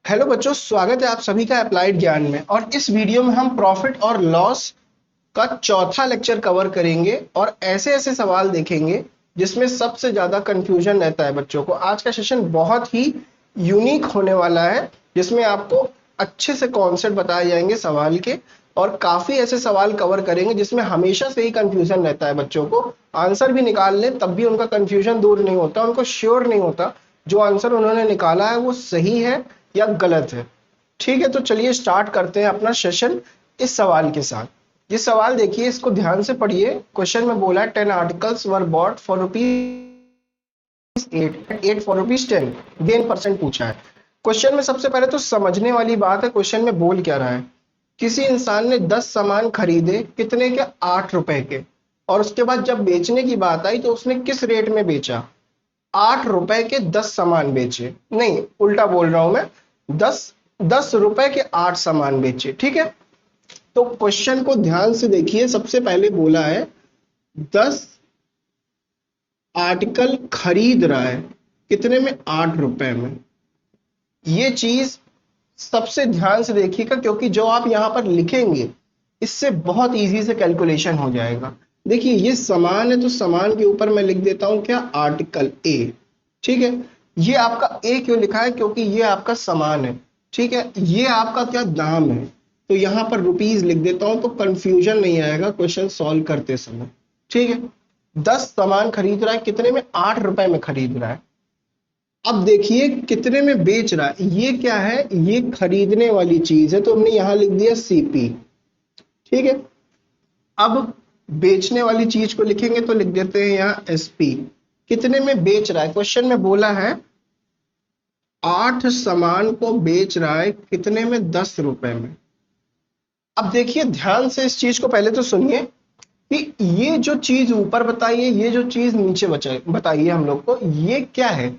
Hello बच्चों, स्वागत है आप सभी का अप्लाइड ज्ञान में। और इस वीडियो में हम प्रॉफिट और लॉस का चौथा लेक्चर कवर करेंगे और ऐसे ऐसे सवाल देखेंगे जिसमें सबसे ज्यादा कंफ्यूजन रहता है बच्चों को। आज का सेशन बहुत ही यूनिक होने वाला है जिसमें आपको अच्छे से कॉन्सेप्ट बताए जाएंगे सवाल के, और काफी ऐसे सवाल कवर करेंगे जिसमें हमेशा से ही कंफ्यूजन रहता है बच्चों को। आंसर भी निकाल लें तब भी उनका कंफ्यूजन दूर नहीं होता, उनको श्योर नहीं होता जो आंसर उन्होंने निकाला है वो सही है या गलत है। ठीक है, तो चलिए स्टार्ट करते हैं अपना सेशन इस सवाल के साथ। ये सवाल देखिए, इसको ध्यान से पढ़िए। क्वेश्चन में बोला है 10 articles were bought for rupees 8 8 for rupees 10, gain percent पूछा है। क्वेश्चन में सबसे पहले तो समझने वाली बात है, क्वेश्चन में बोल क्या रहा है। किसी इंसान ने 10 सामान खरीदे, कितने के? 8 रुपए के। और उसके बाद जब बेचने की बात आई तो उसने किस रेट में बेचा? 8 रुपए के 10 सामान बेचे। नहीं, उल्टा बोल रहा हूं मैं, 10 रुपए के 8 सामान बेचे। ठीक है, तो क्वेश्चन को ध्यान से देखिए। सबसे पहले बोला है 10 आर्टिकल खरीद रहा है, कितने में? 8 रुपए में। ये चीज सबसे ध्यान से देखिएगा क्योंकि जो आप यहां पर लिखेंगे इससे बहुत इजी से कैलकुलेशन हो जाएगा। देखिए ये सामान है तो सामान के ऊपर मैं लिख देता हूं क्या? Article a. ठीक है, ये आपका ए क्यों लिखा है? क्योंकि ये आपका सामान है। ठीक है, ये आपका क्या? दाम है। तो यहां पर रुपीज लिख देता हूं तो कंफ्यूजन नहीं आएगा क्वेश्चन सॉल्व करते समय। ठीक है, 10 सामान खरीद रहा है, कितने में? 8 रुपए में खरीद रहा है। अब देखिए कितने में बेच रहा है। ये क्या है? ये खरीदने वाली चीज है तो हमने यहां लिख दिया सीपी। ठीक है, अब बेचने वाली चीज को लिखेंगे तो लिख देते हैं यहाँ एसपी। कितने में बेच रहा है? क्वेश्चन में बोला है 8 सामान को बेच रहा है, कितने में? 10 रुपए में। अब देखिए ध्यान से इस चीज को पहले तो सुनिए कि ये जो चीज ऊपर बताइए, ये जो चीज नीचे बताइए हम लोग को, ये क्या है?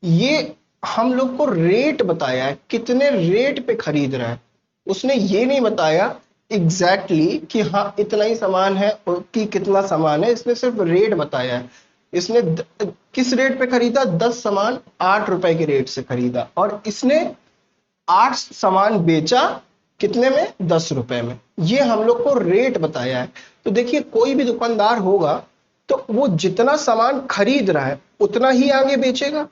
ये हम लोग को रेट बताया है, कितने रेट पे खरीद रहा है। उसने ये नहीं बताया एग्जैक्टली कि हाँ इतना ही सामान है कि कितना सामान है, इसने सिर्फ रेट बताया है। इसने किस रेट पे खरीदा? 10 सामान 8 रुपए के रेट से खरीदा और इसने 8 सामान बेचा, कितने में? 10 रुपए में। ये हम लोग को रेट बताया है। तो देखिए कोई भी दुकानदार होगा तो वो जितना सामान खरीद रहा है उतना ही आगे बेचेगा।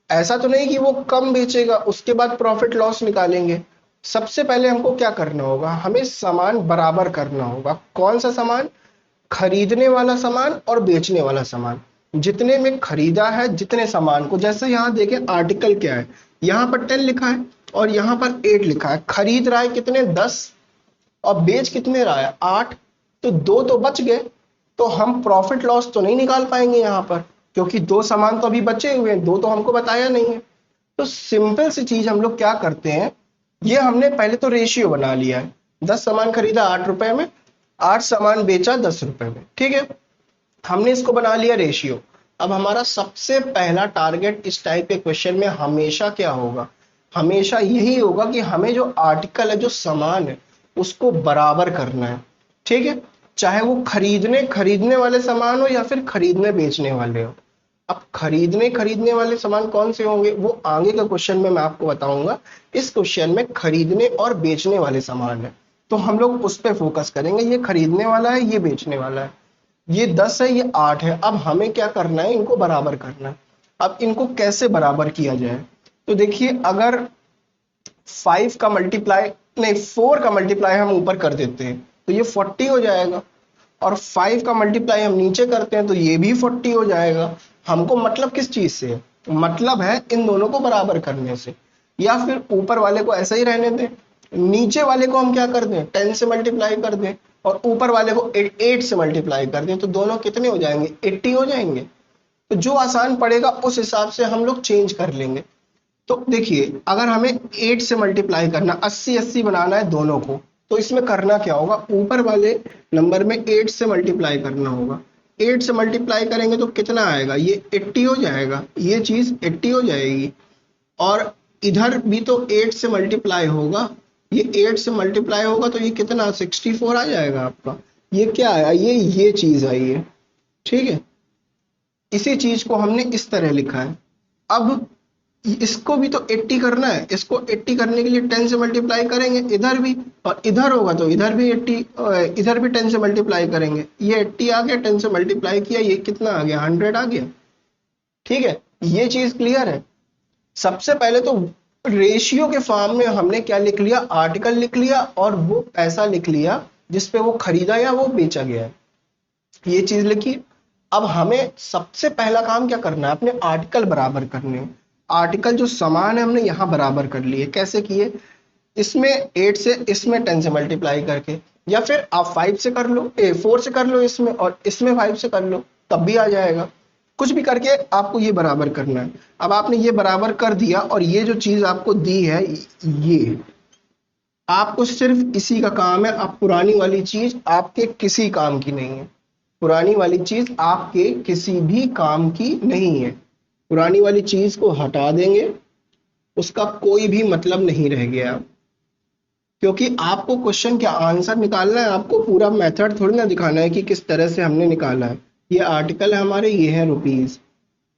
ऐसा तो नहीं कि वो कम बेचेगा उसके बाद प्रॉफिट लॉस निकालेंगे। सबसे पहले हमको क्या करना होगा? हमें सामान बराबर करना होगा। कौन सा सामान? खरीदने वाला सामान और बेचने वाला सामान। जितने में खरीदा है, जितने सामान को, जैसे यहाँ देखें आर्टिकल क्या है, यहाँ पर 10 लिखा है और यहाँ पर 8 लिखा है। खरीद रहा है कितने? 10। और बेच कितने रहा है? 8। तो दो तो बच गए। तो हम प्रॉफिट लॉस तो नहीं निकाल पाएंगे यहाँ पर क्योंकि 2 सामान तो अभी बचे हुए हैं, 2 तो हमको बताया नहीं है। तो सिंपल सी चीज हम लोग क्या करते हैं, ये हमने पहले तो रेशियो बना लिया है। 10 सामान खरीदा 8 रुपए में, 8 सामान बेचा 10 रुपए में। ठीक है, हमने इसको बना लिया रेशियो। अब हमारा सबसे पहला टारगेट इस टाइप के क्वेश्चन में हमेशा क्या होगा? हमेशा यही होगा कि हमें जो आर्टिकल है, जो सामान है, उसको बराबर करना है। ठीक है, चाहे वो खरीदने वाले सामान हो या फिर खरीदने बेचने वाले हो। अब खरीदने वाले सामान कौन से होंगे वो आगे का क्वेश्चन में मैं आपको बताऊंगा। इस क्वेश्चन में खरीदने और बेचने वाले सामान है तो हम लोग उस पर फोकस करेंगे। ये खरीदने वाला है, ये बेचने वाला है। ये 10 है, ये 8 है। अब हमें क्या करना है? इनको बराबर करना है। अब इनको कैसे बराबर किया जाए? तो देखिए अगर 5 का मल्टीप्लाई, नहीं 4 का मल्टीप्लाई हम ऊपर कर देते हैं तो ये 40 हो जाएगा, और 5 का मल्टीप्लाई हम नीचे करते हैं तो ये भी 40 हो जाएगा। हमको मतलब किस चीज से है? मतलब है इन दोनों को बराबर करने से। या फिर ऊपर वाले को ऐसा ही रहने दें, नीचे वाले को हम क्या कर दें? 10 से मल्टीप्लाई कर दें और ऊपर वाले को 8 से मल्टीप्लाई कर दें तो दोनों कितने हो जाएंगे? 80 हो जाएंगे। तो जो आसान पड़ेगा उस हिसाब से हम लोग चेंज कर लेंगे। तो देखिए अगर हमें 8 से मल्टीप्लाई करना, 80-80 बनाना है दोनों को, तो इसमें करना क्या होगा? ऊपर वाले नंबर में 8 से मल्टीप्लाई करना होगा। 8 से मल्टीप्लाई करेंगे तो कितना आएगा? ये 80 हो जाएगा, ये चीज 80 हो जाएगी। और इधर भी तो 8 से मल्टीप्लाई होगा, ये 8 से मल्टीप्लाई होगा तो ये कितना? 64 आ जाएगा आपका। ये क्या आया? ये चीज आई है। ठीक है, इसी चीज को हमने इस तरह लिखा है। अब इसको भी तो 80 करना है, इसको 80 करने के लिए 10 से मल्टीप्लाई करेंगे इधर भी, और इधर होगा तो इधर भी 80, इधर भी 10 से मल्टीप्लाई करेंगे। ये 80 आ गया, 10 से मल्टीप्लाई किया, ये कितना आ गया, 100 आ गया। ठीक है, ये चीज क्लियर है। सबसे पहले तो रेशियो के फॉर्म में हमने क्या लिख लिया, आर्टिकल लिख लिया और वो पैसा लिख लिया जिसपे वो खरीदा या वो बेचा गया है, ये चीज लिखी। अब हमें सबसे पहला काम क्या करना है, अपने आर्टिकल बराबर करने हैं। आर्टिकल जो सामान है हमने यहाँ बराबर कर लिए। कैसे किए, इसमें 8 से इसमें 10 से मल्टीप्लाई करके, या फिर आप 5 से कर लो, 4 से कर लो इसमें, और इसमें 5 से कर लो, तब भी आ जाएगा। कुछ भी करके आपको ये बराबर करना है। अब आपने ये बराबर कर दिया और ये जो चीज आपको दी है, ये आपको सिर्फ इसी का काम है। अब पुरानी वाली चीज आपके किसी काम की नहीं है, पुरानी वाली चीज आपके किसी भी काम की नहीं है। पुरानी वाली चीज को हटा देंगे, उसका कोई भी मतलब नहीं रह गया, क्योंकि आपको क्वेश्चन का आंसर निकालना है, आपको पूरा मेथड थोड़ी ना दिखाना है कि किस तरह से हमने निकाला है। ये आर्टिकल है हमारे, ये है रुपीज,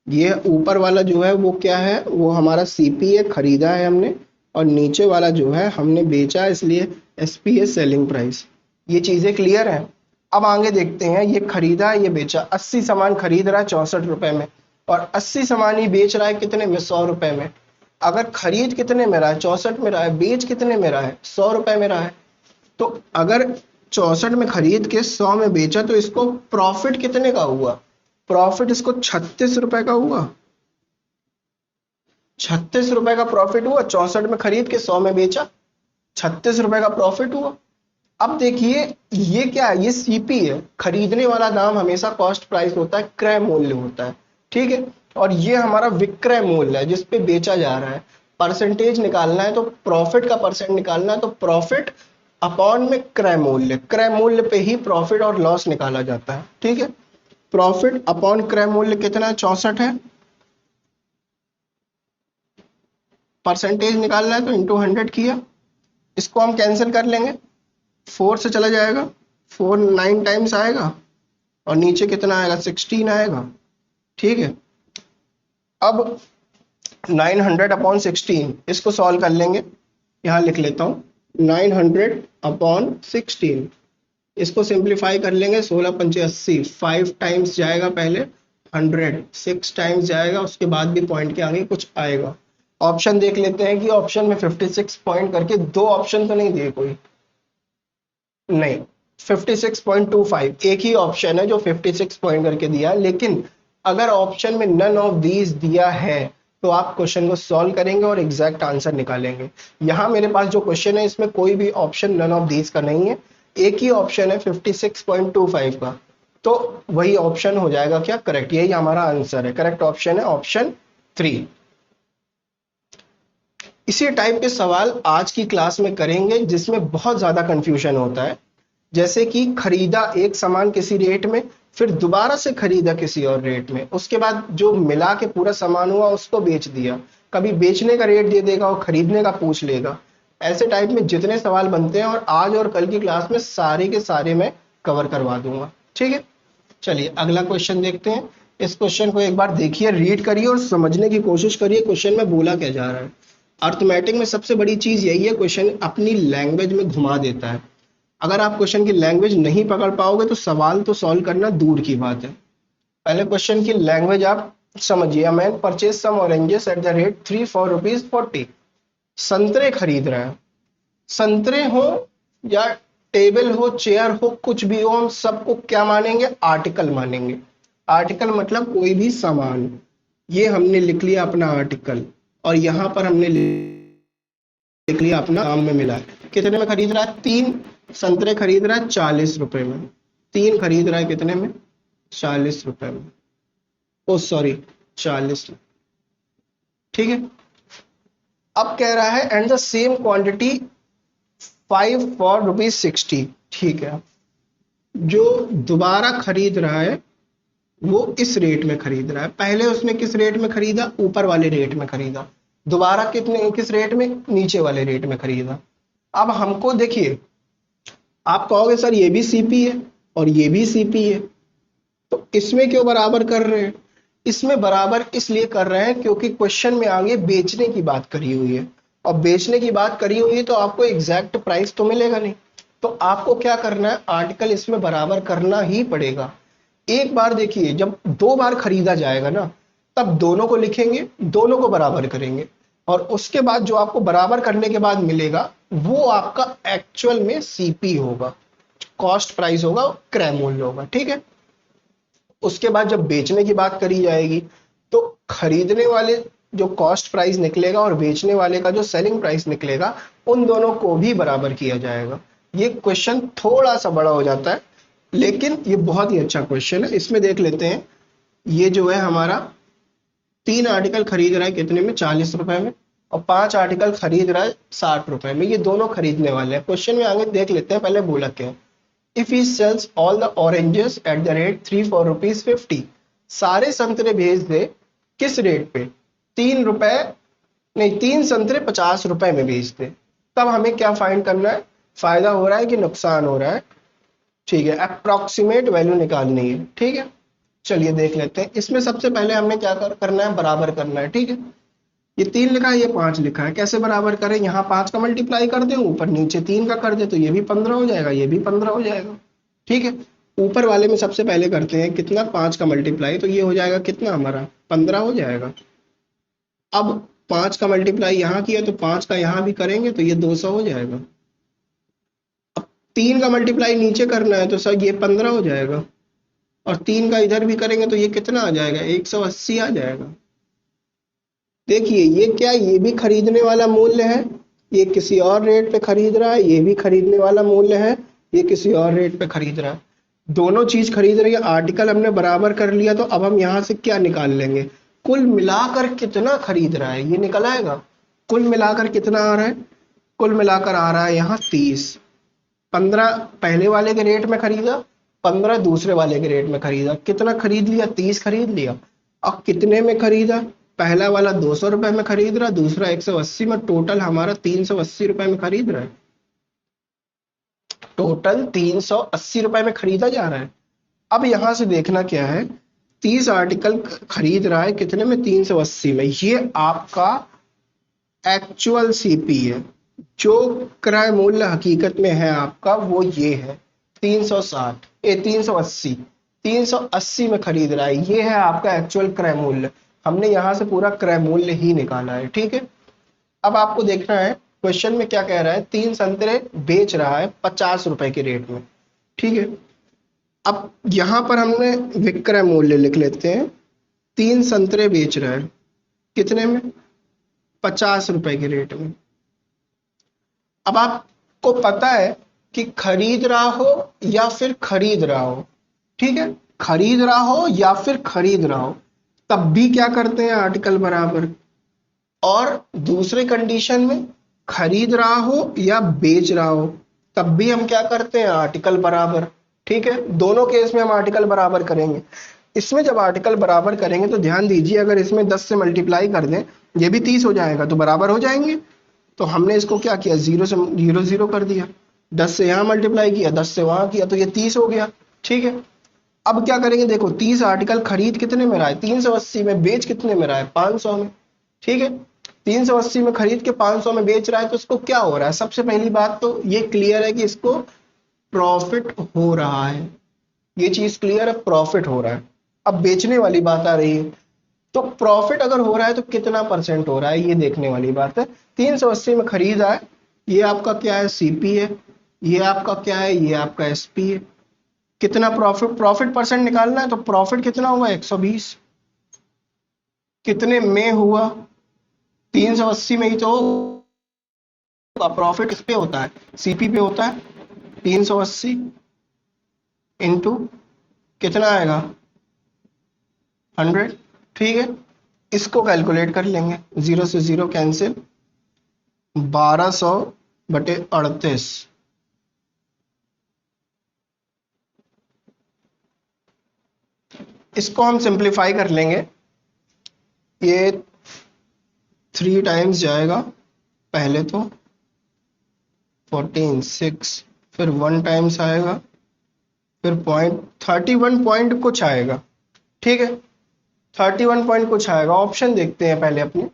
ये ऊपर वाला जो है वो क्या है, वो हमारा सीपी है, खरीदा है हमने, और नीचे वाला जो है हमने बेचा, इसलिए एसपी है, सेलिंग प्राइस। ये चीजें क्लियर है। अब आगे देखते हैं, ये खरीदा है, ये बेचा, 80 सामान खरीद रहा है 64 रुपए में, और 80 सामान ही बेच रहा है कितने में, 100 रुपए में। अगर खरीद कितने में रहा है, 64 में रहा है, बेच कितने में रहा है, 100 रुपए में रहा है। तो अगर 64 में खरीद के 100 में बेचा तो इसको प्रॉफिट कितने का हुआ, प्रॉफिट इसको 36 रुपए का हुआ, 36 रुपए का प्रॉफिट हुआ। 64 में खरीद के 100 में बेचा, 36 रुपए का प्रॉफिट हुआ। अब देखिए ये क्या है, ये सीपी है, खरीदने वाला दाम हमेशा कॉस्ट प्राइस होता है, क्रय मूल्य होता है। ठीक है, और ये हमारा विक्रय मूल्य है जिसपे बेचा जा रहा है। परसेंटेज निकालना है तो प्रॉफिट का परसेंट निकालना है, तो प्रॉफिट अपॉन में क्रय मूल्य, क्रय मूल्य पे ही प्रॉफिट और लॉस निकाला जाता है। ठीक है, प्रॉफिट अपॉन क्रय मूल्य कितना है, 64 है। परसेंटेज निकालना है तो इंटू 100 किया, इसको हम कैंसिल कर लेंगे, 4 से चला जाएगा, 4 9 टाइम्स आएगा, और नीचे कितना आएगा, 16 आएगा। ठीक है, अब 900 अपॉन 16, इसको सॉल्व कर लेंगे, यहाँ लिख लेता हूँ 900 अपॉन 16, इसको सिंप्लीफाई कर लेंगे, 16 पंचे 80, 5 टाइम्स जाएगा पहले, 100 6 टाइम्स जाएगा, उसके बाद भी पॉइंट के आगे कुछ आएगा। ऑप्शन देख लेते हैं कि ऑप्शन में 56 पॉइंट करके दो ऑप्शन तो नहीं दिए कोई, नहीं 56.25 एक ही ऑप्शन है जो 56 पॉइंट करके दिया है। लेकिन अगर ऑप्शन में नन ऑफ दीज दिया है तो आप क्वेश्चन को सॉल्व करेंगे और एग्जैक्ट आंसर निकालेंगे। यहाँ मेरे पास जो क्वेश्चन है इसमें कोई भी ऑप्शन नन ऑफ दीज का नहीं है, एक ही ऑप्शन है 56.25 का, तो वही ऑप्शन हो जाएगा क्या, करेक्ट। यही हमारा आंसर है, करेक्ट ऑप्शन है ऑप्शन 3। इसी टाइप के सवाल आज की क्लास में करेंगे जिसमें बहुत ज्यादा कंफ्यूजन होता है। जैसे कि खरीदा एक सामान किसी रेट में, फिर दोबारा से खरीदा किसी और रेट में, उसके बाद जो मिला के पूरा सामान हुआ उसको बेच दिया। कभी बेचने का रेट दे देगा और खरीदने का पूछ लेगा। ऐसे टाइप में जितने सवाल बनते हैं और आज और कल की क्लास में सारे के सारे मैं कवर करवा दूंगा। ठीक है, चलिए अगला क्वेश्चन देखते हैं। इस क्वेश्चन को एक बार देखिए, रीड करिए और समझने की कोशिश करिए क्वेश्चन में बोला क्या जा रहा है। अर्थमेटिक में सबसे बड़ी चीज यही है, क्वेश्चन अपनी लैंग्वेज में घुमा देता है। अगर आप क्वेश्चन की लैंग्वेज नहीं पकड़ पाओगे तो सवाल तो सॉल्व करना दूर की बात है। पहले क्वेश्चन की लैंग्वेज आप समझिए। Man purchase some oranges at the rate 3 for ₹40। संतरे खरीद रहा है। संतरे हो या टेबल हो, चेयर हो, कुछ भी हो, हम सबको क्या मानेंगे, आर्टिकल मानेंगे। आर्टिकल मतलब कोई भी सामान। ये हमने लिख लिया अपना आर्टिकल, और यहां पर हमने लिख लिया अपना दाम में मिला है। कितने में खरीद रहा है, 3 संतरे खरीद रहा है 40 रुपए में। 3 खरीद रहा है कितने में, 40 रुपए में। ओ सॉरी 40। ठीक है, अब कह रहा है and the same quantity 5 for ₹60। ठीक है, जो दोबारा खरीद रहा है वो इस रेट में खरीद रहा है। पहले उसने किस रेट में खरीदा, ऊपर वाले रेट में खरीदा। दोबारा किस रेट में, नीचे वाले रेट में खरीदा। अब हमको देखिए, आप कहोगे सर ये भी सीपी है और ये भी सीपी है, तो इसमें क्यों बराबर कर रहे हैं। इसमें बराबर इसलिए कर रहे हैं क्योंकि क्वेश्चन में आगे बेचने की बात करी हुई है, और बेचने की बात करी हुई है तो आपको एग्जैक्ट प्राइस तो मिलेगा नहीं, तो आपको क्या करना है, आर्टिकल इसमें बराबर करना ही पड़ेगा। एक बार देखिए, जब 2 बार खरीदा जाएगा ना, तब दोनों को लिखेंगे, दोनों को बराबर करेंगे, और उसके बाद जो आपको बराबर करने के बाद मिलेगा वो आपका एक्चुअल में सीपी होगा, कॉस्ट प्राइस होगा, क्रय मूल्य होगा, ठीक है। उसके बाद जब बेचने की बात करी जाएगी तो खरीदने वाले जो कॉस्ट प्राइस निकलेगा और बेचने वाले का जो सेलिंग प्राइस निकलेगा, उन दोनों को भी बराबर किया जाएगा। ये क्वेश्चन थोड़ा सा बड़ा हो जाता है, लेकिन ये बहुत ही अच्छा क्वेश्चन है। इसमें देख लेते हैं, ये जो है हमारा 3 आर्टिकल खरीद रहा है कितने में, 40 रुपए में, और 5 आर्टिकल खरीद रहा है 60 रुपए में। ये दोनों खरीदने वाले हैं। क्वेश्चन में आगे देख लेते हैं, पहले बोला क्या है, if he sells all the oranges at the rate 3 for rupees 50, सारे संतरे भेज दे किस रेट पे, 3 रुपए, नहीं 3 संतरे 50 रुपए में भेज दे। तब हमें क्या फाइंड करना है, फायदा हो रहा है कि नुकसान हो रहा है, ठीक है, अप्रोक्सीमेट वैल्यू निकालनी है, ठीक है। चलिए देख लेते हैं। इसमें सबसे पहले हमने क्या करना है, बराबर करना है, ठीक है। ये 3 लिखा है, ये 5 लिखा है, कैसे बराबर करें, यहाँ 5 का मल्टीप्लाई कर दे, ऊपर नीचे 3 का कर दे, तो ये भी 15 हो जाएगा, ये भी 15 हो जाएगा, ठीक है। ऊपर वाले में सबसे पहले करते हैं कितना, 5 का मल्टीप्लाई, तो ये हो जाएगा कितना हमारा, 15 हो जाएगा। अब 5 का मल्टीप्लाई यहाँ किया तो 5 का यहाँ भी करेंगे तो ये 200 हो जाएगा। अब 3 का मल्टीप्लाई नीचे करना है तो सर ये 15 हो जाएगा, और 3 का इधर भी करेंगे तो ये कितना आ जाएगा, 180 आ जाएगा। देखिए ये क्या, ये भी खरीदने वाला मूल्य है, ये किसी और रेट पे खरीद रहा है, ये भी खरीदने वाला मूल्य है, ये किसी और रेट पे खरीद रहा है, दोनों चीज खरीद रही है। आर्टिकल हमने बराबर कर लिया, तो अब हम यहाँ से क्या निकाल लेंगे, कुल मिलाकर कितना खरीद रहा है ये निकल आएगा। कुल मिलाकर कितना आ रहा है, कुल मिलाकर आ रहा है यहाँ 30। 15 पहले वाले के रेट में खरीदा, 15 दूसरे वाले के रेट में खरीदा, कितना खरीद लिया, 30 खरीद लिया। अब कितने में खरीदा, पहला वाला 200 रुपए में खरीद रहा, दूसरा 180 में, टोटल हमारा 380 रुपए में खरीद रहा है, टोटल 380 रुपए में खरीदा जा रहा है। अब यहां से देखना क्या है, 30 आर्टिकल खरीद रहा है कितने में, 380 में, ये आपका एक्चुअल सीपी है। जो क्रय मूल्य हकीकत में है आपका वो ये है 360, 380, 380 में खरीद रहा है, ये है आपका एक्चुअल क्रय मूल्य। हमने यहां से पूरा क्रय मूल्य ही निकाला है, ठीक है। अब आपको देखना है क्वेश्चन में क्या कह रहा है, 3 संतरे बेच रहा है 50 रुपए के रेट में, ठीक है। अब यहां पर हमने विक्रय मूल्य लिख लेते हैं, 3 संतरे बेच रहा है कितने में, 50 रुपए के रेट में। अब आपको पता है कि खरीद रहा हो या फिर खरीद रहा हो, ठीक है, खरीद रहा हो या फिर खरीद रहा हो, तब भी क्या करते हैं, आर्टिकल बराबर। और दूसरे कंडीशन में खरीद रहा हो या बेच रहा हो, तब भी हम क्या करते हैं, आर्टिकल बराबर, ठीक है। दोनों केस में हम आर्टिकल बराबर करेंगे। इसमें जब आर्टिकल बराबर करेंगे तो ध्यान दीजिए, अगर इसमें 10 से मल्टीप्लाई कर दें, ये भी 30 हो जाएगा, तो बराबर हो जाएंगे। तो हमने इसको क्या किया, 0 से 0 0 कर दिया, 10 से यहाँ मल्टीप्लाई किया, 10 से वहां किया, तो ये 30 हो गया, ठीक है। अब क्या करेंगे, देखो 30 आर्टिकल खरीद कितने में रहा है, 380 में, बेच कितने में रहा है, 500 में, ठीक है। 380 में खरीद के 500 में बेच रहा है, तो इसको क्या हो रहा है, सबसे पहली बात तो ये क्लियर है कि इसको प्रॉफिट हो रहा है, ये चीज क्लियर है, प्रॉफिट हो रहा है। अब बेचने वाली बात आ रही है, तो प्रॉफिट अगर हो रहा है तो कितना परसेंट हो रहा है, ये देखने वाली बात है। 380 में खरीदा है, ये आपका क्या है, सीपी है, ये आपका क्या है, ये आपका एसपी है। कितना प्रॉफिट, प्रॉफिट परसेंट निकालना है, तो प्रॉफिट कितना हुआ, 120। कितने में हुआ, 380 में ही तो होगा। प्रॉफिट किस पे होता है, सीपी पे होता है। 380 इंटू कितना आएगा, 100, ठीक है। इसको कैलकुलेट कर लेंगे, 0 से 0 कैंसिल, 1200/38। इसको हम सिंप्लीफाई कर लेंगे, ये 3 टाइम्स जाएगा, पहले तो 14 6, फिर 1 टाइम्स आएगा, फिर 31 पॉइंट कुछ आएगा, ठीक है। 31 पॉइंट कुछ आएगा। ऑप्शन देखते हैं पहले अपने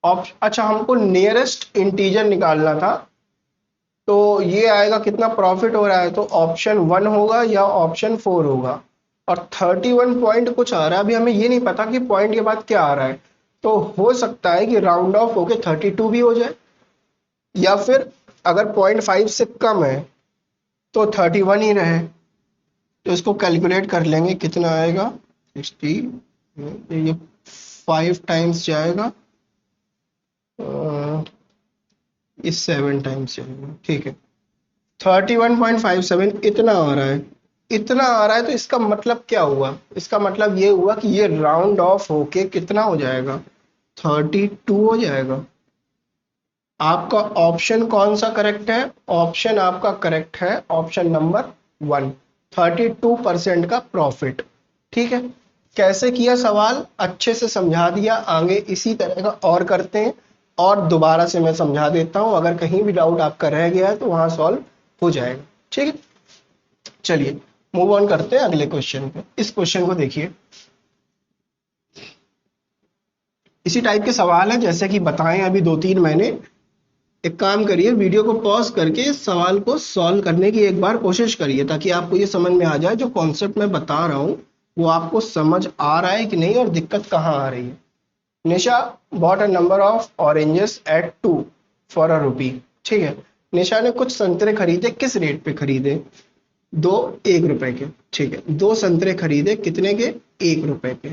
अच्छा, हमको नियरेस्ट इंटीजर निकालना था, तो ये आएगा कितना प्रॉफिट हो रहा है, तो ऑप्शन 1 होगा या ऑप्शन 4 होगा। और 31 पॉइंट कुछ आ रहा है, अभी हमें ये नहीं पता कि पॉइंट के बाद क्या आ रहा है, तो हो सकता है कि राउंड ऑफ होके 32 भी हो जाए, या फिर अगर 0.5 से कम है तो 31 ही रहे। तो इसको कैलकुलेट कर लेंगे, कितना आएगा 60, ये 5 टाइम्स जाएगा, ये 7 टाइम्स जाएगा, ठीक है। 31.57 इतना आ रहा है, इतना आ रहा है, तो इसका मतलब क्या हुआ, इसका मतलब ये हुआ कि ये राउंड ऑफ होके कितना हो जाएगा, 32 हो जाएगा। आपका ऑप्शन कौन सा करेक्ट है, ऑप्शन आपका करेक्ट है ऑप्शन नंबर 1, 32% का प्रॉफिट। ठीक है, कैसे किया सवाल अच्छे से समझा दिया, आगे इसी तरह का और करते हैं, और दोबारा से मैं समझा देता हूं, अगर कहीं भी डाउट आपका रह गया है तो वहां सॉल्व हो जाएगा। ठीक है, चलिए मूव ऑन करते हैं अगले क्वेश्चन पे। इस क्वेश्चन को देखिए, इसी टाइप के सवाल है जैसे कि बताएं अभी 2-3 मैंने। एक काम करिए, वीडियो को पॉज करके इस सवाल को सॉल्व करने की एक बार कोशिश करिए, ताकि आपको ये समझ में आ जाए जो कॉन्सेप्ट मैं बता रहा हूँ वो आपको समझ आ रहा है कि नहीं, और दिक्कत कहाँ आ रही है। Nisha bought a number of oranges at 2 for a rupee. ठीक है, निशा ने कुछ संतरे खरीदे, किस रेट पे खरीदे, 1 रुपए के। ठीक है, 2 संतरे खरीदे कितने के, 1 रुपए के।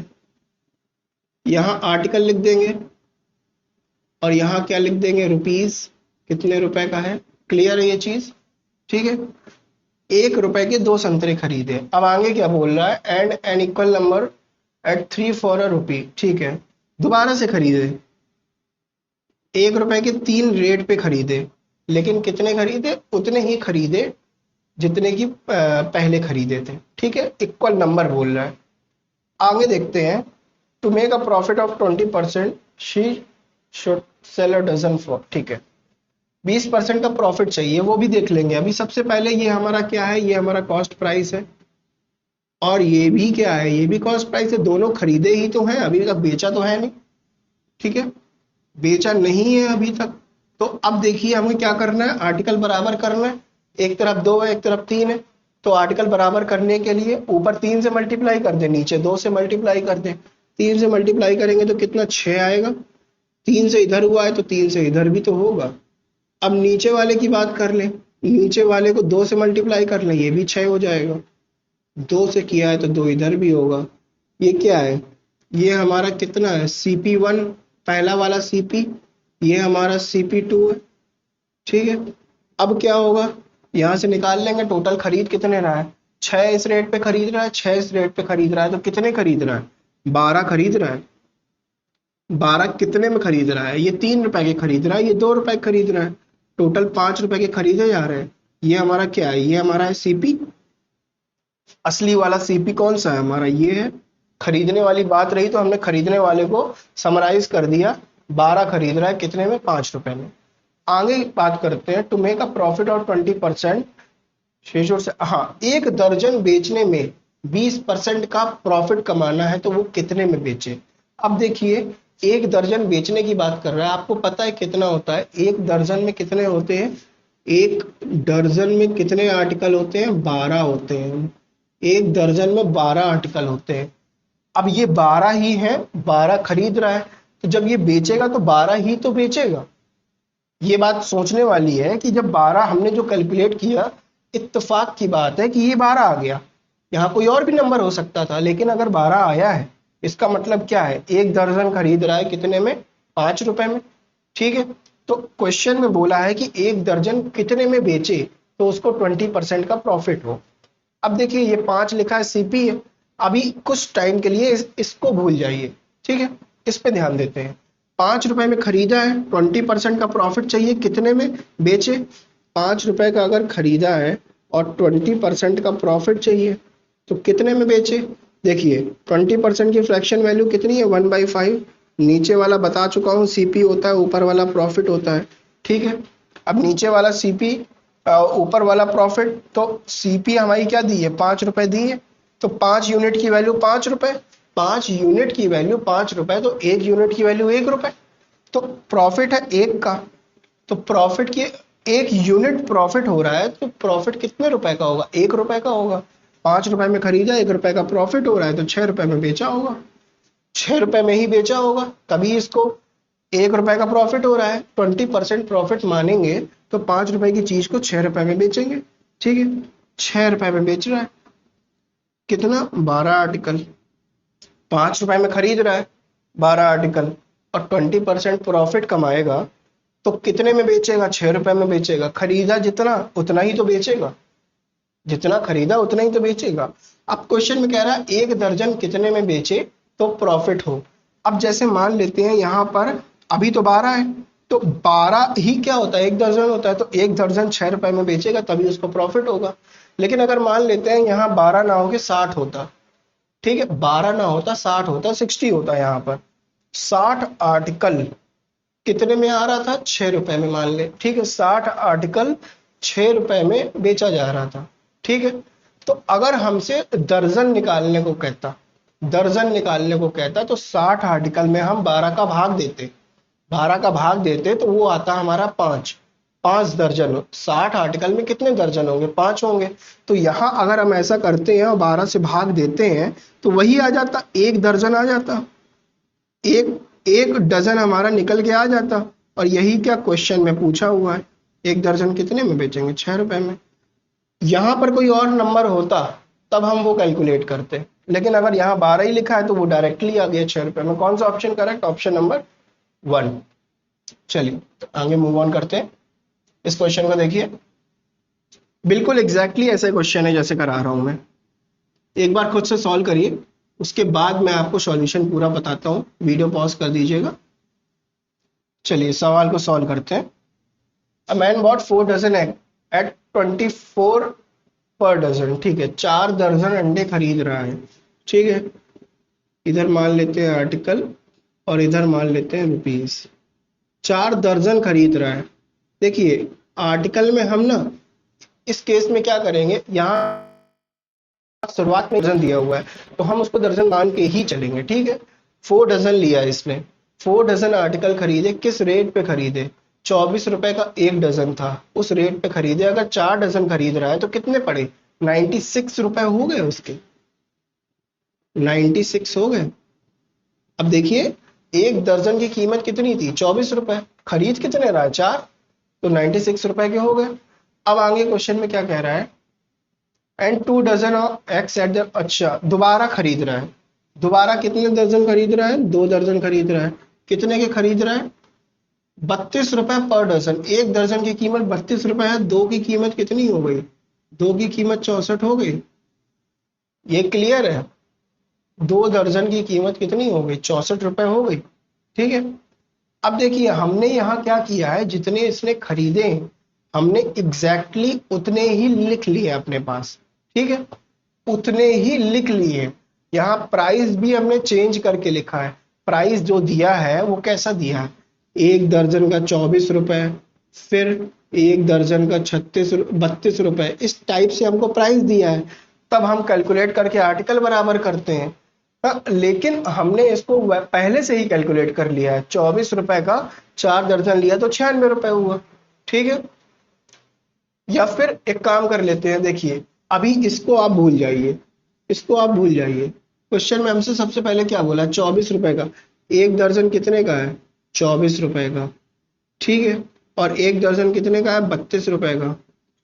यहाँ आर्टिकल लिख देंगे और यहाँ क्या लिख देंगे, रुपीज, कितने रुपए का है। क्लियर है ये चीज, ठीक है। 1 रुपए के 2 संतरे खरीदे। अब आगे क्या बोल रहा है, and an equal number at 3 for a rupee. ठीक है, दोबारा से खरीदे, 1 रुपए के 3 रेट पे खरीदे, लेकिन कितने खरीदे, उतने ही खरीदे जितने की पहले खरीदे थे। ठीक है, इक्वल नंबर बोल रहा है। आगे देखते हैं, to make a profit of 20% she should sell a dozen for. ठीक है, 20% का प्रॉफिट चाहिए, वो भी देख लेंगे। अभी सबसे पहले ये हमारा क्या है, ये हमारा कॉस्ट प्राइस है, और ये भी क्या है, ये भी कॉस्ट प्राइस है। दोनों खरीदे ही तो हैं, अभी तक बेचा तो है नहीं। ठीक है, बेचा नहीं है अभी तक। तो अब देखिए हमें क्या करना है, आर्टिकल बराबर करना है। एक तरफ 2 है, एक तरफ 3 है, तो आर्टिकल बराबर करने के लिए ऊपर 3 से मल्टीप्लाई कर दे, नीचे 2 से मल्टीप्लाई कर दे। 3 से मल्टीप्लाई करेंगे तो कितना, 6 आएगा। 3 से इधर हुआ है तो 3 से इधर भी तो होगा। अब नीचे वाले की बात कर लें, नीचे वाले को 2 से मल्टीप्लाई कर लें, ये भी 6 हो जाएगा। 2 से किया है तो 2 इधर भी होगा। ये क्या है, ये हमारा कितना है, CP1 पहला वाला CP, ये हमारा CP2 है। ठीक है, अब क्या होगा, यहाँ से निकाल लेंगे टोटल खरीद कितने रहा है, 6 इस रेट पे खरीद रहा है, 6 इस रेट पे खरीद रहा है, तो कितने खरीद रहा है, 12 खरीद रहा है। 12 कितने में खरीद रहा है, ये 3 रुपए के खरीद रहा है, ये 2 रुपए के खरीद रहा है, टोटल 5 रुपए के खरीदे जा रहे हैं। ये हमारा क्या है, ये हमारा है CP। असली वाला CP कौन सा है हमारा, ये है। खरीदने वाली बात रही तो हमने खरीदने वाले को समराइज कर दिया, 12 खरीद रहा है कितने में, 5 रुपए में। आगे बात करते हैं, to make a profit of 20%, शेषों से, हाँ, 1 दर्जन बेचने में 20% का प्रॉफिट कमाना है, तो वो कितने में बेचे। अब देखिए 1 दर्जन बेचने की बात कर रहा है, आपको पता है कितना होता है, 1 दर्जन में कितने होते हैं, 1 दर्जन में कितने आर्टिकल होते हैं, 12 होते हैं। 1 दर्जन में 12 आर्टिकल होते हैं। अब ये 12 ही है, 12 खरीद रहा है, तो जब ये बेचेगा तो 12 ही तो बेचेगा। ये बात सोचने वाली है कि जब 12 हमने जो कैलकुलेट किया, इत्तेफाक की बात है कि ये 12 आ गया। यहाँ कोई और भी नंबर हो सकता था, लेकिन अगर 12 आया है, इसका मतलब क्या है, 1 दर्जन खरीद रहा है कितने में, 5 रुपए में। ठीक है, तो क्वेश्चन में बोला है कि 1 दर्जन कितने में बेचे तो उसको 20% का प्रॉफिट हो। अब देखिए ये 5 लिखा है, CP है। अभी कुछ टाइम के लिए इसको भूल जाइए। ठीक है, इस पे ध्यान देते हैं। 5 रुपए में खरीदा है, 20% का प्रॉफिट चाहिए, कितने में बेचे, 5 रुपए का अगर खरीदा है और 20% का प्रॉफिट चाहिए तो कितने में बेचे। देखिए 20% की फ्रैक्शन वैल्यू कितनी है, 1/5। नीचे वाला बता चुका हूँ, CP होता है, ऊपर वाला प्रॉफिट होता है। ठीक है, अब नीचे वाला CP, ऊपर वाला प्रॉफिट, तो CP हमारी क्या दी है, 5 रुपए दी है, तो 5 यूनिट की वैल्यू 5 रुपए। 5 यूनिट की वैल्यू 5 रुपए, तो 1 यूनिट की वैल्यू 1 रुपए। तो प्रॉफिट है 1 का, तो प्रॉफिट की 1 यूनिट प्रॉफिट हो रहा है, तो प्रॉफिट कितने रुपए का होगा? 1 रुपए का होगा। 5 रुपए में खरीदा, 1 रुपए का प्रॉफिट हो रहा है, तो 6 रुपए में बेचा होगा। 6 रुपए में ही बेचा होगा, तभी इसको 1 रुपए का प्रॉफिट हो रहा है। 20% प्रॉफिट मानेंगे तो 5 रुपए की चीज को 6 रुपए में बेचेंगे। ठीक है, 6 रुपए में बेच रहा है, कितना? 12 आर्टिकल। 5 रुपए में खरीद रहा है 12 आर्टिकल, और 20% प्रॉफिट कमाएगा तो कितने में बेचेगा? 6 रुपए में बेचेगा। खरीदा जितना उतना ही तो बेचेगा, जितना खरीदा उतना ही तो बेचेगा। अब क्वेश्चन में कह रहा है 1 दर्जन कितने में बेचे तो प्रॉफिट हो। अब जैसे मान लेते हैं यहाँ पर अभी तो 12 है, तो 12 ही क्या होता है? 1 दर्जन होता है, तो 1 दर्जन 6 रुपए में बेचेगा तभी उसको प्रॉफिट होगा। लेकिन अगर मान लेते हैं यहाँ 12 ना होके 60 होता, ठीक है, 12 ना होता 60 होता, 60 होता, यहाँ पर 60 आर्टिकल कितने में आ रहा था? 6 रुपए में मान ले। ठीक है, 60 आर्टिकल 6 रुपए में बेचा जा रहा था। ठीक है, तो अगर हमसे दर्जन निकालने को कहता, दर्जन निकालने को कहता, तो 60 आर्टिकल में हम 12 का भाग देते, 12 का भाग देते तो वो आता हमारा 5 दर्जन। 60 आर्टिकल में कितने दर्जन होंगे? 5 होंगे। तो यहाँ अगर हम ऐसा करते हैं और 12 से भाग देते हैं तो वही आ जाता, 1 दर्जन आ जाता, एक डजन हमारा निकल के आ जाता। और यही क्या क्वेश्चन में पूछा हुआ है, 1 दर्जन कितने में बेचेंगे? 6 रुपए में। यहाँ पर कोई और नंबर होता तब हम वो कैलकुलेट करते, लेकिन अगर यहाँ 12 ही लिखा है तो वो डायरेक्टली आ गया 6 रुपए में। कौन सा ऑप्शन करेक्ट? Option number 1। चलिए आगे मूव ऑन करते हैं। इस क्वेश्चन को देखिए, बिल्कुल एग्जैक्टली ऐसे क्वेश्चन है जैसे करा रहा हूं मैं। एक बार खुद से सॉल्व करिए, उसके बाद मैं आपको सॉल्यूशन पूरा बताता हूँ। वीडियो पॉज कर दीजिएगा। चलिए सवाल को सॉल्व करते हैं। A man bought 4 dozen egg at 24 per dozen. ठीक है, 4 दर्जन अंडे खरीद रहा है। ठीक है, इधर मान लेते हैं आर्टिकल और इधर मान लेते हैं रुपीज। 4 दर्जन खरीद रहा है। देखिए आर्टिकल में हम ना इस केस में क्या करेंगे, यहाँ शुरुआत में दर्जन दिया हुआ है तो हम उसको दर्जन मान के ही चलेंगे। ठीक है, 4 डजन लिया इसने, 4 डजन आर्टिकल खरीदे। किस रेट पे खरीदे? 24 रुपए का 1 डजन था, उस रेट पे खरीदे। अगर 4 डजन खरीद रहा है तो कितने पड़े? 96 रुपए हो गए उसके, 96 हो गए। अब देखिए 1 दर्जन की कीमत कितनी थी? 24 रुपए। खरीद कितने रहा है? 4, तो 96 रुपए के हो गए। अब आगे क्वेश्चन में क्या कह रहा है? And 2 dozen of x at the, अच्छा दोबारा खरीद रहा है। दोबारा कितने दर्जन खरीद रहा है? 2 दर्जन खरीद रहा है। कितने के खरीद रहा है? 32 रुपए पर डजन। 1 दर्जन की कीमत 32 रुपए है, 2 की कीमत कितनी हो गई? 2 की कीमत 64 हो गई। ये क्लियर है? 2 दर्जन की कीमत कितनी हो गई? 64 रुपए हो गई। ठीक है, अब देखिए हमने यहाँ क्या किया है, जितने इसने खरीदे हमने एग्जैक्टली उतने ही लिख लिए अपने पास। ठीक है, उतने ही लिख लिए। यहाँ प्राइस भी हमने चेंज करके लिखा है। प्राइस जो दिया है वो कैसा दिया है? 1 दर्जन का 24 रुपए, फिर 1 दर्जन का 32 रुपए, इस टाइप से हमको प्राइस दिया है। तब हम कैलकुलेट करके आर्टिकल बराबर करते हैं। लेकिन हमने इसको पहले से ही कैलकुलेट कर लिया है। 24 रुपए का 4 दर्जन लिया तो 96 रुपए हुआ। ठीक है, या फिर एक काम कर लेते हैं, देखिए अभी इसको आप भूल जाइए, इसको आप भूल जाइए। क्वेश्चन में हमसे सबसे पहले क्या बोला? 24 रुपए का। 1 दर्जन कितने का है? 24 रुपए का। ठीक है, और 1 दर्जन कितने का है? 32 रुपए का।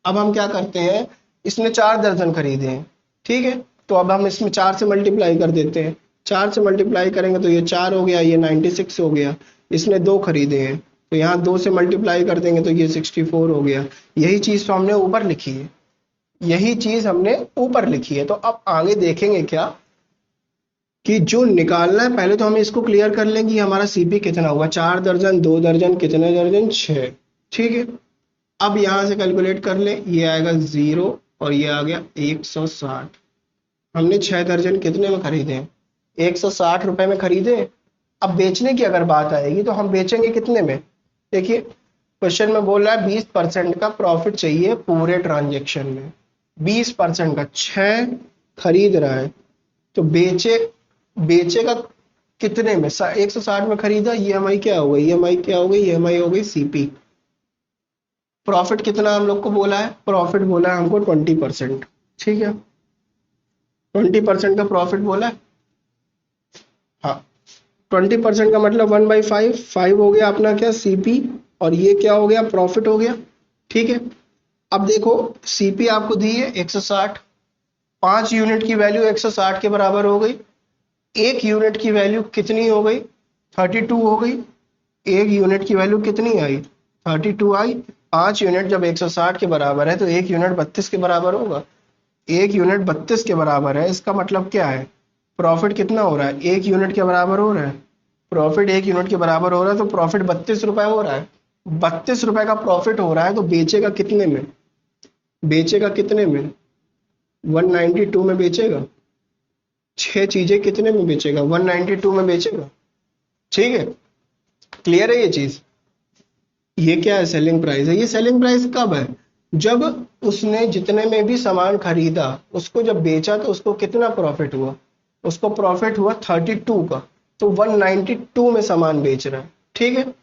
अब हम क्या करते हैं, इसने 4 दर्जन खरीदे हैं। ठीक है, तो अब हम इसमें 4 से मल्टीप्लाई कर देते हैं। 4 से मल्टीप्लाई करेंगे तो ये 4 हो गया, ये 96 हो गया। इसने 2 खरीदे हैं तो यहाँ 2 से मल्टीप्लाई कर देंगे तो ये 64 हो गया। यही चीज तो हमने ऊपर लिखी है, यही चीज हमने ऊपर लिखी है। तो अब आगे देखेंगे क्या कि जो निकालना है, पहले तो हमें इसको क्लियर कर लेंगे हमारा सीपी कितना हुआ। 4 दर्जन, 2 दर्जन, कितने दर्जन? 6। ठीक है, अब यहाँ से कैलकुलेट कर ले, ये आएगा 0 और ये आ गया 160। हमने 6 दर्जन कितने में खरीदे? 160 रुपए में खरीदे। अब बेचने की अगर बात आएगी तो हम बेचेंगे कितने में? देखिए क्वेश्चन में बोल रहा है 20% का प्रॉफिट चाहिए पूरे ट्रांजेक्शन में। 20% का 6 खरीद रहा है तो बेचे बेचेगा कितने में? 160 में खरीदा, ईएमआई क्या हो गई? ईएमआई क्या हो गई? ईएमआई हो गई सीपी। प्रॉफिट कितना हम लोग को बोला है? प्रॉफिट बोला है हमको 20%। ठीक है, 20% का प्रॉफिट बोला है। हाँ, 20% का मतलब 1/5, 5 हो गया अपना क्या? सीपी। और ये क्या हो गया? प्रॉफिट हो गया। ठीक है, अब देखो सीपी आपको दी है 160, 5 यूनिट की वैल्यू 160 के बराबर हो गई। एक यूनिट की वैल्यू कितनी हो गई? 32 हो गई। एक यूनिट की वैल्यू कितनी आई? 32 आई। 5 यूनिट जब 160 के बराबर है तो एक यूनिट 32 के बराबर होगा। एक यूनिट 32 के बराबर है, इसका मतलब क्या है? प्रॉफिट कितना हो रहा है? एक यूनिट के बराबर हो रहा है। प्रॉफिट एक यूनिट के बराबर हो रहा है तो प्रॉफिट 32 रुपए हो रहा है। 32 रुपए का प्रॉफिट हो रहा है तो बेचेगा कितने में? बेचेगा कितने में? 192 में बेचेगा। छह चीजें कितने में बेचेगा? 192 में बेचेगा। ठीक है, क्लियर है ये चीज? ये क्या है? सेलिंग प्राइस है। ये सेलिंग प्राइस कब है? जब उसने जितने में भी सामान खरीदा उसको जब बेचा तो उसको कितना प्रॉफिट हुआ? उसको प्रॉफिट हुआ 32 का, तो 192 में सामान बेच रहा है। ठीक है,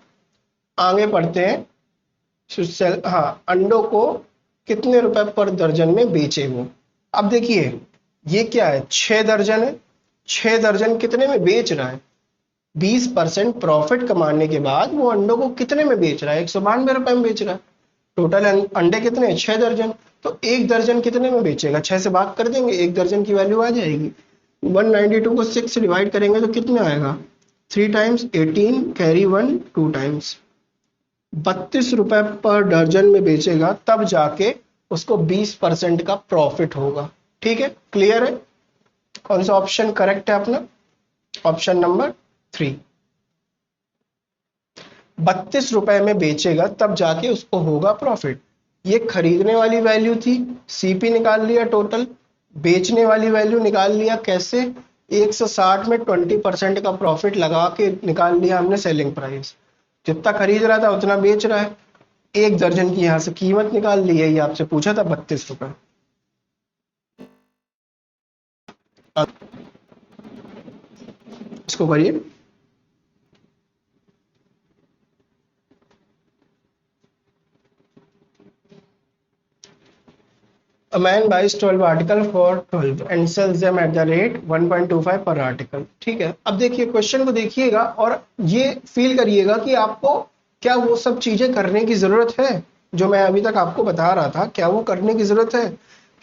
आगे पढ़ते हैं। हाँ, अंडों को कितने रुपए पर दर्जन में बेचे वो? अब देखिए ये क्या है? 6 दर्जन है। 6 दर्जन कितने में बेच रहा है? 20% प्रॉफिट कमाने के बाद वो अंडों को कितने में बेच रहा है? 192 रुपए में बेच रहा है। टोटल अंडे कितने हैं? 6 दर्जन। तो एक दर्जन कितने में बेचेगा? 6 से भाग कर देंगे, एक दर्जन की वैल्यू आ जाएगी। 192 को 6 से डिवाइड करेंगे तो कितना आएगा? 3 टाइम्स 18, कैरी 1 2 टाइम्स। 32 रुपए पर दर्जन में बेचेगा तब जाके उसको 20% का प्रॉफिट होगा। ठीक है, क्लियर है? कौन सा ऑप्शन करेक्ट है अपना? Option number 3। 32 रुपए में बेचेगा तब जाके उसको होगा प्रॉफिट। ये खरीदने वाली वैल्यू थी, सीपी निकाल लिया टोटल। बेचने वाली वैल्यू निकाल लिया कैसे? 160 में 20% का प्रॉफिट लगा के निकाल लिया हमने सेलिंग प्राइस। जितना खरीद रहा था उतना बेच रहा है। एक दर्जन की यहां से कीमत निकाल ली है, ये आपसे पूछा था 32 रुपए। इसको करिए। A man buys 12 article for 12 and sells them at the rate 1.25 per article। ठीक है, अब देखिए क्वेश्चन को देखिएगा और ये फील करिएगा कि आपको क्या वो सब चीजें करने की जरूरत है जो मैं अभी तक आपको बता रहा था? क्या वो करने की जरूरत है?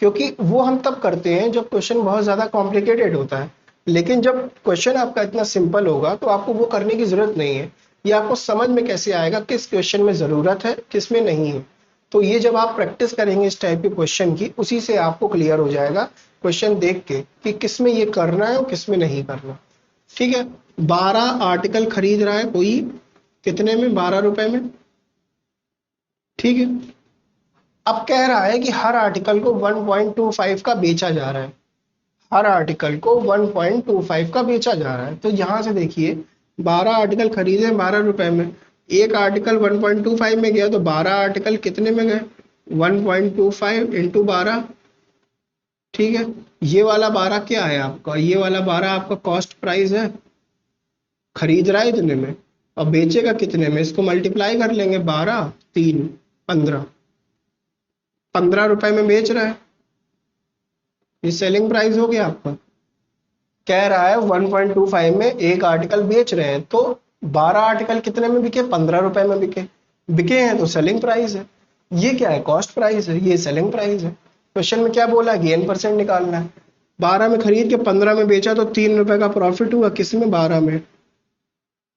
क्योंकि वो हम तब करते हैं जब क्वेश्चन बहुत ज्यादा कॉम्प्लिकेटेड होता है, लेकिन जब क्वेश्चन आपका इतना सिंपल होगा तो आपको वो करने की जरूरत नहीं है। ये आपको समझ में कैसे आएगा किस क्वेश्चन में जरूरत है किस में नहीं है? तो ये जब आप प्रैक्टिस करेंगे इस टाइप के क्वेश्चन की, उसी से आपको क्लियर हो जाएगा क्वेश्चन देख के कि किस में ये करना है और किस में नहीं करना। ठीक है, 12 आर्टिकल खरीद रहा है कोई, कितने में? 12 रुपए में। ठीक है, अब कह रहा है कि हर आर्टिकल को 1.25 का बेचा जा रहा है। हर आर्टिकल को 1.25 का बेचा जा रहा है। तो यहां से देखिए 12 आर्टिकल खरीदे 12 रुपए में, एक आर्टिकल 1.25 में गया तो 12 आर्टिकल कितने में गए? 1.25 इंटू 12। ठीक है, ये वाला 12 क्या है आपका? ये वाला 12 आपका कॉस्ट प्राइस है। खरीद रहा है इतने में और बेचेगा कितने में? इसको मल्टीप्लाई कर लेंगे, 12 3 15। 15 रुपए में बेच रहा है, ये सेलिंग प्राइस हो गया आपका। कह रहा है 1.25 में एक आर्टिकल बेच रहे हैं तो 12 आर्टिकल कितने में बिके? 15 रुपए में बिके। बिके हैं तो सेलिंग प्राइस है। ये क्या है? कॉस्ट प्राइस है, ये सेलिंग प्राइस है। क्वेश्चन में क्या बोला? गेन परसेंट निकालना है। 12 में खरीद के 15 में बेचा तो 3 रुपए का प्रॉफिट हुआ, किसमें? 12 में।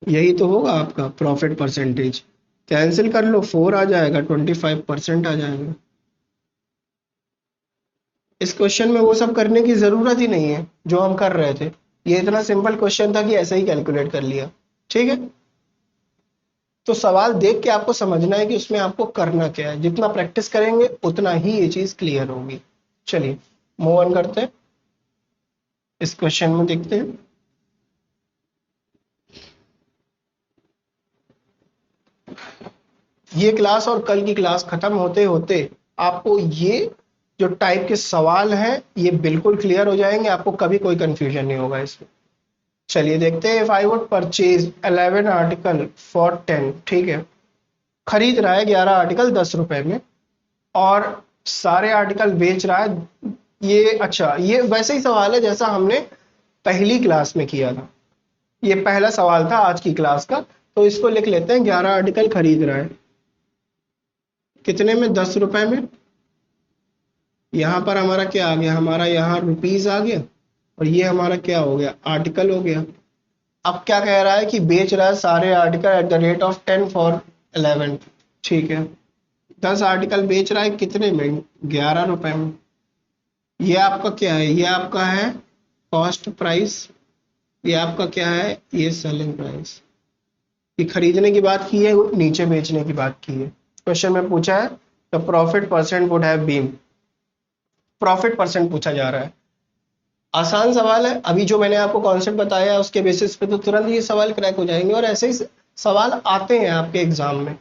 यही तो होगा आपका प्रॉफिट परसेंटेज। कैंसिल कर लो, 4 आ जाएगा, 25% आ जाएगा। इस क्वेश्चन में वो सब करने की जरूरत ही नहीं है जो हम कर रहे थे। ये इतना सिंपल क्वेश्चन था कि ऐसे ही कैलकुलेट कर लिया। ठीक है, तो सवाल देख के आपको समझना है कि उसमें आपको करना क्या है। जितना प्रैक्टिस करेंगे उतना ही ये चीज क्लियर होगी। चलिए मूव ऑन करते हैं, इस क्वेश्चन में देखते हैं। ये क्लास और कल की क्लास खत्म होते होते आपको ये जो टाइप के सवाल हैं ये बिल्कुल क्लियर हो जाएंगे। आपको कभी कोई कंफ्यूजन नहीं होगा इसमें। चलिए देखते हैं। If I would purchase 11 article for 10, ठीक है, खरीद रहा है 11 आर्टिकल 10 रुपए में और सारे आर्टिकल बेच रहा है। ये अच्छा, ये वैसे ही सवाल है जैसा हमने पहली क्लास में किया था। ये पहला सवाल था आज की क्लास का, तो इसको लिख लेते हैं। 11 आर्टिकल खरीद रहा है कितने में? 10 रुपए में। यहाँ पर हमारा क्या आ गया? हमारा यहाँ रुपीज आ गया और ये हमारा क्या हो गया? आर्टिकल हो गया। अब क्या कह रहा है कि बेच रहा है सारे article eight the rate of 10 for 11, ठीक है। 10 आर्टिकल बेच रहा है कितने में? 11 रुपए में। ये आपका क्या है? ये आपका है कॉस्ट प्राइस। ये आपका क्या है? ये सेलिंग प्राइस। ये खरीदने की बात की है, नीचे बेचने की बात की है। क्वेश्चन में पूछा है the profit percent would have been, profit percent पूछा जा रहा है। आसान सवाल है। अभी जो मैंने आपको कॉन्सेप्ट बताया है उसके बेसिस पे तो तुरंत ये सवाल क्रैक हो जाएंगे। और ऐसे ही सवाल आते हैं आपके एग्जाम में।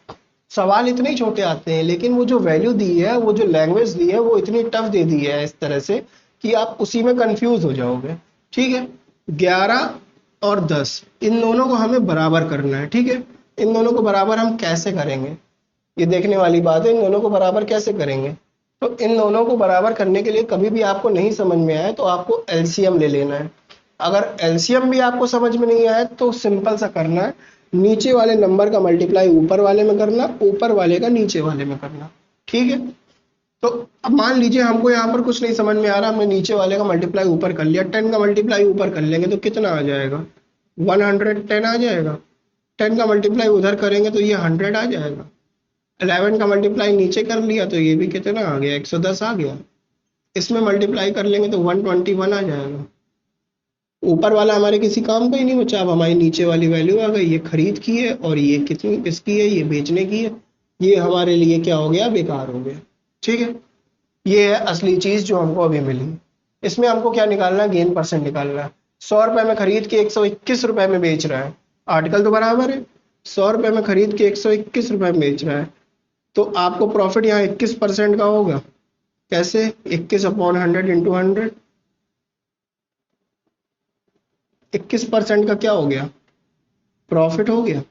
सवाल इतने ही छोटे आते हैं, लेकिन वो जो वैल्यू दी है, वो जो लैंग्वेज दी है, वो इतनी टफ दे दी है इस तरह से कि आप उसी में कंफ्यूज हो जाओगे। ठीक है, 11 और 10 इन दोनों को हमें बराबर करना है। ठीक है, इन दोनों को बराबर हम कैसे करेंगे, ये देखने वाली बात है। इन दोनों को बराबर कैसे करेंगे? तो इन दोनों को बराबर करने के लिए कभी भी आपको नहीं समझ में आए तो आपको एलसीएम ले लेना है। अगर एलसीएम भी आपको समझ में नहीं आए तो सिंपल सा करना है, नीचे वाले नंबर का मल्टीप्लाई ऊपर वाले में करना, ऊपर वाले का नीचे वाले में करना। ठीक है, तो अब मान लीजिए हमको यहाँ पर कुछ नहीं समझ में आ रहा, हमने नीचे वाले का मल्टीप्लाई ऊपर कर लिया, 10 का मल्टीप्लाई ऊपर कर लेंगे तो कितना आ जाएगा? 110 आ जाएगा। 10 का मल्टीप्लाई उधर करेंगे तो ये 100 आ जाएगा। 11 का मल्टीप्लाई नीचे कर लिया तो ये भी कितना आ गया? 110 आ गया। इसमें मल्टीप्लाई कर लेंगे तो 121 आ जाएगा। ऊपर वाला हमारे किसी काम का ही नहीं बचा। अब हमारी नीचे वाली वैल्यू आ गई। ये खरीद की है और ये कितनी किसकी है? ये बेचने की है। ये हमारे लिए क्या हो गया? बेकार हो गया। ठीक है, ये है असली चीज जो हमको अभी मिली। इसमें हमको क्या निकालना है? गेन परसेंट निकालना है। 100 रुपए में खरीद के 121 रुपए में बेच रहा है, आर्टिकल तो बराबर है। 100 रुपए में खरीद के 121 रुपए में बेच रहा है, तो आपको प्रॉफिट यहाँ 21% का होगा। कैसे? 21/100 इंटू 100। 21% का क्या हो गया? प्रॉफिट हो गया।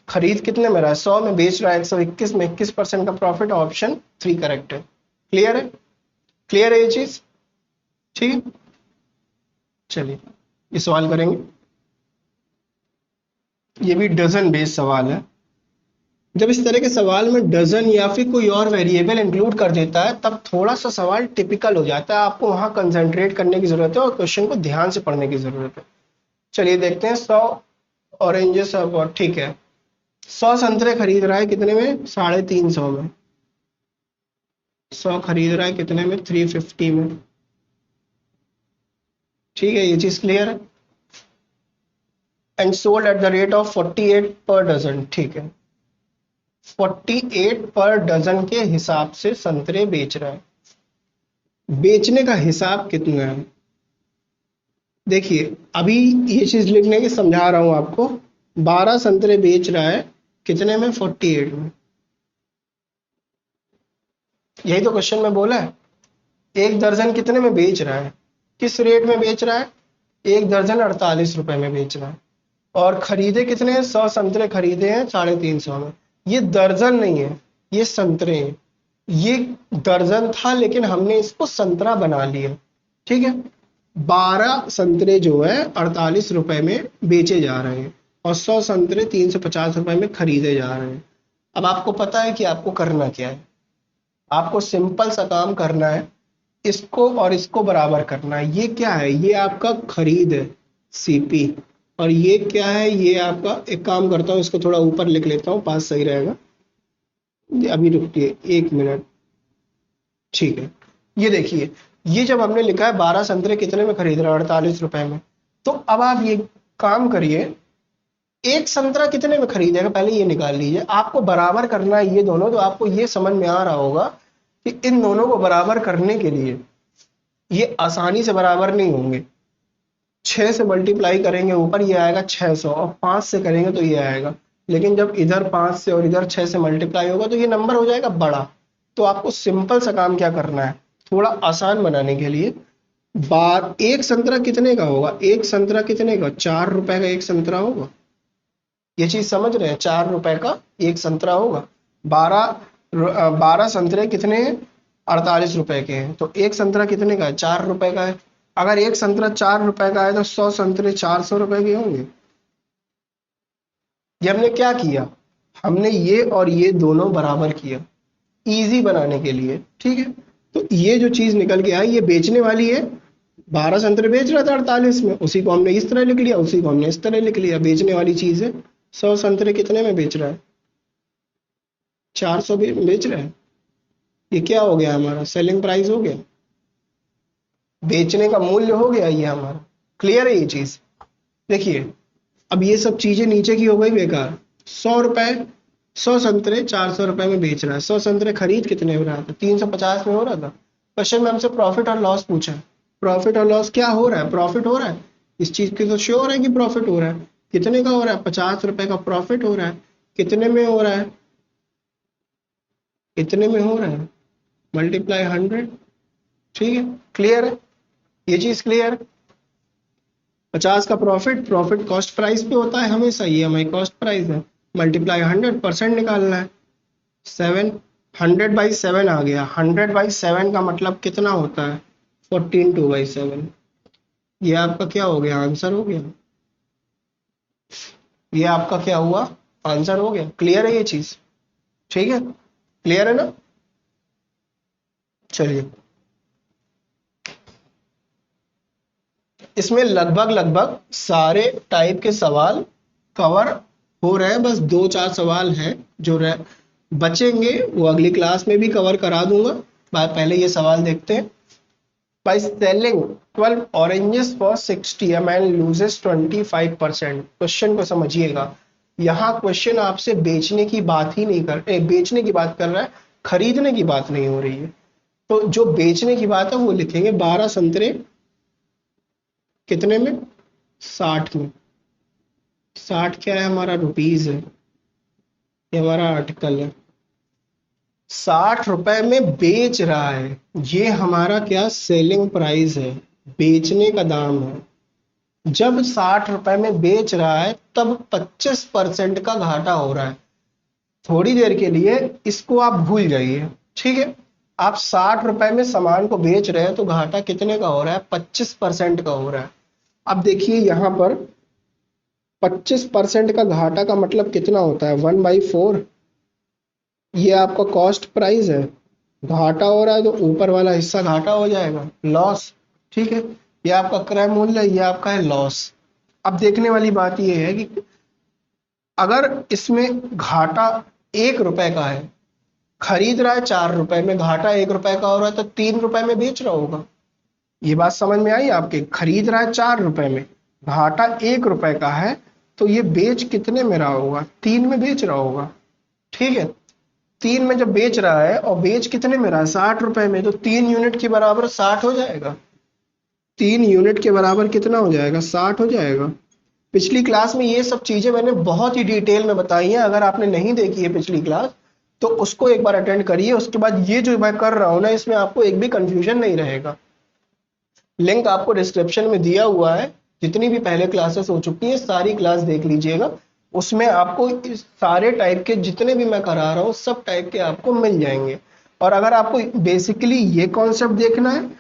खरीद कितने में रहा है? 100 में, बेच रहा है 121 में, 21% का प्रॉफिट। ऑप्शन 3 करेक्ट है। क्लियर है? क्लियर है ये चीज? ठीक है, चलिए ये सवाल करेंगे। ये भी डजन बेस्ड सवाल है। जब इस तरह के सवाल में डजन या फिर कोई और वेरिएबल इंक्लूड कर देता है तब थोड़ा सा सवाल टिपिकल हो जाता है। आपको वहां कंसंट्रेट करने की जरूरत है और क्वेश्चन को ध्यान से पढ़ने की जरूरत है। चलिए देखते हैं। 100 ऑरेंजेस, ठीक है, 100 संतरे खरीद रहा है कितने में? 350 में। 100 खरीद रहा है कितने में? 350 में। ठीक है, ये चीज क्लियर है। And sold at the rate of 48 per dozen. ठीक है, 48 पर डजन के हिसाब से संतरे बेच रहा है। बेचने का हिसाब कितना है? देखिए अभी ये चीज लिखने की समझा रहा हूं आपको। 12 संतरे बेच रहा है कितने में? 48 में। यही तो क्वेश्चन में बोला है। एक दर्जन कितने में बेच रहा है? किस रेट में बेच रहा है? एक दर्जन 48 रुपए में बेच रहा है। और खरीदे कितने हैं? 100 संतरे खरीदे हैं 350 में। ये दर्जन नहीं है, ये संतरे हैं। ये दर्जन था लेकिन हमने इसको संतरा बना लिया। ठीक है, 12 संतरे जो है 48 रुपए में बेचे जा रहे हैं और 100 संतरे 350 रुपए में खरीदे जा रहे हैं। अब आपको पता है कि आपको करना क्या है। आपको सिंपल सा काम करना है, इसको और इसको बराबर करना है। ये क्या है? ये आपका खरीद है, सीपी। और ये क्या है? ये आपका, एक काम करता हूँ इसको थोड़ा ऊपर लिख लेता हूँ, पास सही रहेगा। अभी रुकिए 1 मिनट। ठीक है, ये देखिए, ये जब हमने लिखा है 12 संतरे कितने में खरीद रहा है? 48 रुपए में। तो अब आप ये काम करिए, एक संतरा कितने में खरीदेगा पहले ये निकाल लीजिए। आपको बराबर करना है ये दोनों। तो आपको ये समझ में आ रहा होगा कि इन दोनों को बराबर करने के लिए ये आसानी से बराबर नहीं होंगे। 6 से मल्टीप्लाई करेंगे ऊपर, ये आएगा 600, और 5 से करेंगे तो ये आएगा। लेकिन जब इधर 5 से और इधर 6 से मल्टीप्लाई होगा तो ये नंबर हो जाएगा बड़ा। तो आपको सिंपल सा काम क्या करना है, थोड़ा आसान बनाने के लिए एक संतरा कितने का होगा? एक संतरा कितने का? 4 रुपए का एक संतरा होगा। ये चीज समझ रहे हैं? 4 रुपए का एक संतरा होगा। 12 संतरे कितने हैं? 48 रुपए के हैं। तो एक संतरा कितने का है? 4 रुपए का है। अगर एक संतरा 4 रुपए का है तो 100 संतरे 400 रुपए के होंगे। ये हमने क्या किया? हमने ये और ये दोनों बराबर किया इजी बनाने के लिए, ठीक है। तो ये जो चीज निकल के आई ये बेचने वाली है। 12 संतरे बेच रहा था 48 में, उसी को हमने इस तरह लिख लिया, उसी को हमने इस तरह लिख लिया। बेचने वाली चीज है। 100 संतरे कितने में बेच रहा है? 400 बेच रहा है। ये क्या हो गया? हमारा सेलिंग प्राइस हो गया, बेचने का मूल्य हो गया ये हमारा। क्लियर है ये चीज? देखिए अब ये सब चीजें नीचे की हो गई बेकार। 100 रुपए, 100 संतरे 400 रुपए में बेच रहा है। 100 संतरे खरीद कितने हो रहा था? 350 में हो रहा था। क्वेश्चन में हमसे प्रॉफिट और लॉस पूछा है। प्रॉफिट और लॉस क्या हो रहा है? प्रॉफिट हो रहा है। इस चीज की तो श्योर है कि प्रॉफिट हो रहा है। कितने का हो रहा है? 50 रुपए का प्रॉफिट हो रहा है। कितने में हो रहा है? कितने में हो रहा है? मल्टीप्लाई 100। ठीक है, क्लियर है ये चीज? क्लियर है? 50 का प्रॉफिट, प्रॉफिट कॉस्ट प्राइस पे होता है हमेशा, ये हमारी कॉस्ट प्राइस है। मल्टीप्लाई 100% निकालना है। 7, 100/7 आ गया। 100/7 का मतलब कितना होता है? 14/2/7। ये आपका क्या हो गया? आंसर हो गया। ये आपका क्या हुआ? आंसर हो गया। क्लियर है ये चीज? ठीक है, क्लियर है ना? चलिए, इसमें लगभग लगभग सारे टाइप के सवाल कवर हो रहे हैं। बस 2-4 सवाल हैं जो बचेंगे, वो अगली क्लास में भी कवर करा दूंगा। पहले ये सवाल देखते हैं। By selling 12 oranges for 60 a man loses 25%। Question को समझिएगा। यहाँ क्वेश्चन आपसे बेचने की बात ही नहीं बेचने की बात कर रहा है, खरीदने की बात नहीं हो रही है। तो जो बेचने की बात है वो लिखेंगे। 12 संतरे कितने में? 60 में। 60 क्या है हमारा? रुपीज है। ये हमारा आर्टिकल है। 60 रुपए में बेच रहा है। ये हमारा क्या? सेलिंग प्राइस है, बेचने का दाम है। जब 60 रुपए में बेच रहा है तब 25% का घाटा हो रहा है। थोड़ी देर के लिए इसको आप भूल जाइए, ठीक है। आप 60 रुपए में सामान को बेच रहे हैं तो घाटा कितने का हो रहा है? 25% का हो रहा है। अब देखिए यहाँ पर 25% का घाटा का मतलब कितना होता है? 1/4। ये आपका कॉस्ट प्राइस है। घाटा हो रहा है तो ऊपर वाला हिस्सा घाटा हो जाएगा, लॉस। ठीक है, ये आपका क्रय मूल्य, ये आपका है लॉस। अब देखने वाली बात ये है कि अगर इसमें घाटा 1 रुपए का है, खरीद रहा है 4 रुपए में, घाटा 1 रुपए का हो रहा है तो 3 रुपए में बेच रहा होगा। ये बात समझ में आई आपके? खरीद रहा है 4 रुपए में, घाटा 1 रुपए का है, तो ये बेच कितने में रहा होगा? 3 में बेच रहा होगा। ठीक है, 3 में जब बेच रहा है और बेच कितने में रहा है? 60 रुपए में, तो 3 यूनिट के बराबर 60 हो जाएगा। 3 यूनिट के बराबर कितना हो जाएगा? 60 हो जाएगा। पिछली क्लास में ये सब चीजें मैंने बहुत ही डिटेल में बताई हैं। अगर आपने नहीं देखी है पिछली क्लास तो उसको एक बार अटेंड करिए। उसके बाद ये जो मैं कर रहा हूं ना, इसमें आपको एक भी कंफ्यूजन नहीं रहेगा। लिंक आपको डिस्क्रिप्शन में दिया हुआ है। जितनी भी पहले क्लासेस हो चुकी हैं सारी क्लास देख लीजिएगा। उसमें आपको इस सारे टाइप के जितने भी मैं करा रहा हूँ सब टाइप के आपको मिल जाएंगे। और अगर आपको बेसिकली ये कॉन्सेप्ट देखना है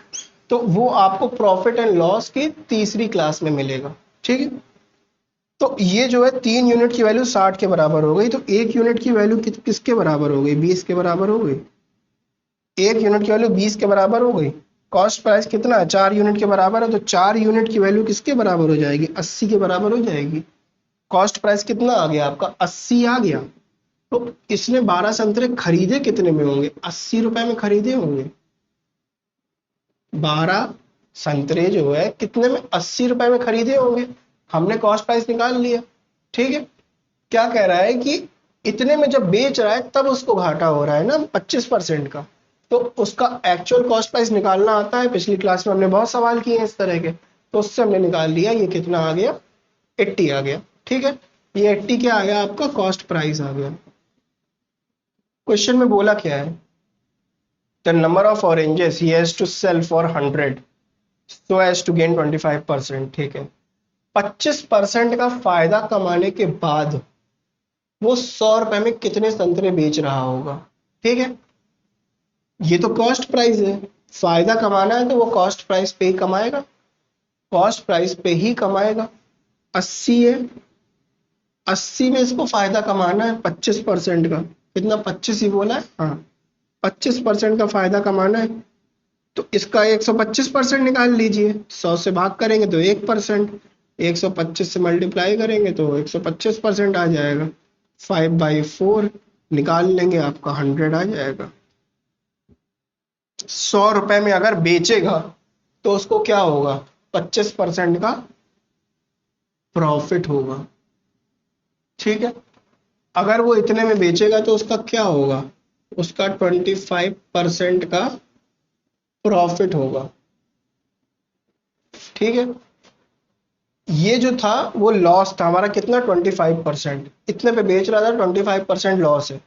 तो वो आपको प्रॉफिट एंड लॉस की तीसरी क्लास में मिलेगा। ठीक है, तो ये जो है 3 यूनिट की वैल्यू 60 के बराबर हो गई, तो 1 यूनिट की वैल्यू किसके बराबर हो गई? 20 के बराबर हो गई। 1 यूनिट की वैल्यू 20 के बराबर हो गई। कॉस्ट प्राइस कितना है? 4 यूनिट के बराबर है, तो 4 यूनिट की वैल्यू किसके बराबर हो जाएगी? 80 के बराबर हो जाएगी। कॉस्ट प्राइस कितना आ गया आपका? 80 आ गया। तो इसने 12 संतरे खरीदे कितने में होंगे? 80 रुपए में खरीदे होंगे। 12 संतरे जो है कितने में? 80 रुपए में खरीदे होंगे। हमने कॉस्ट प्राइस निकाल लिया। ठीक है, क्या कह रहा है कि इतने में जब बेच रहा है तब उसको घाटा हो रहा है ना 25% का, तो उसका एक्चुअल कॉस्ट प्राइस निकालना आता है। पिछली क्लास में हमने बहुत सवाल किए हैं इस तरह के, तो उससे हमने निकाल लिया। ये कितना आ गया? 80 आ गया। ठीक है, ये 80 क्या आ गया आपका? कॉस्ट प्राइस आ गया। क्वेश्चन में बोला क्या है? The number of oranges he has to sell for 100। So as to gain 25%। ठीक है, 25% का फायदा कमाने के बाद वो 100 रुपए में कितने संतरे बेच रहा होगा। ठीक है, ये तो कॉस्ट प्राइस है, फायदा कमाना है तो वो कॉस्ट प्राइस पे ही कमाएगा, कॉस्ट प्राइस पे ही कमाएगा। 80 है, 80 में इसको फायदा कमाना है 25% का, कितना 25 ही बोला है, हाँ 25% का फायदा कमाना है, तो इसका 125% निकाल लीजिए। 100 से भाग करेंगे तो 1%, 125 से मल्टीप्लाई करेंगे तो 125% आ जाएगा। 5/4 निकाल लेंगे, आपका 100 आ जाएगा। 100 रुपए में अगर बेचेगा तो उसको क्या होगा, 25% का प्रॉफिट होगा। ठीक है, अगर वो इतने में बेचेगा तो उसका क्या होगा, उसका 25% का प्रॉफिट होगा। ठीक है, ये जो था वो लॉस था हमारा, कितना 25%, इतने पे बेच रहा था 25% लॉस है।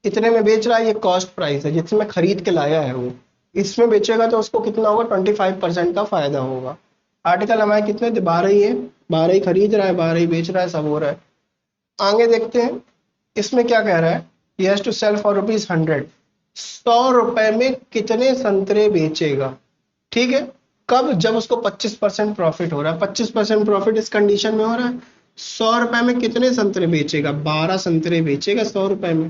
इतने में बेच रहा है, ये कॉस्ट प्राइस है जिसमें खरीद के लाया है वो, इसमें बेचेगा तो उसको कितना होगा, 25% का फायदा होगा। आर्टिकल हमारे कितने थे, 12 ही है, 12 ही खरीद रहा है, 12 ही बेच रहा है, सब हो रहा है। आगे देखते हैं, इसमें क्या कह रहा है, he has to sell for ₹100। 100 रुपए में कितने संतरे बेचेगा। ठीक है, कब, जब उसको 25% प्रॉफिट हो रहा है, 25% प्रॉफिट इस कंडीशन में हो रहा है। 100 रुपए में कितने संतरे बेचेगा, 12 संतरे बेचेगा 100 रुपए में,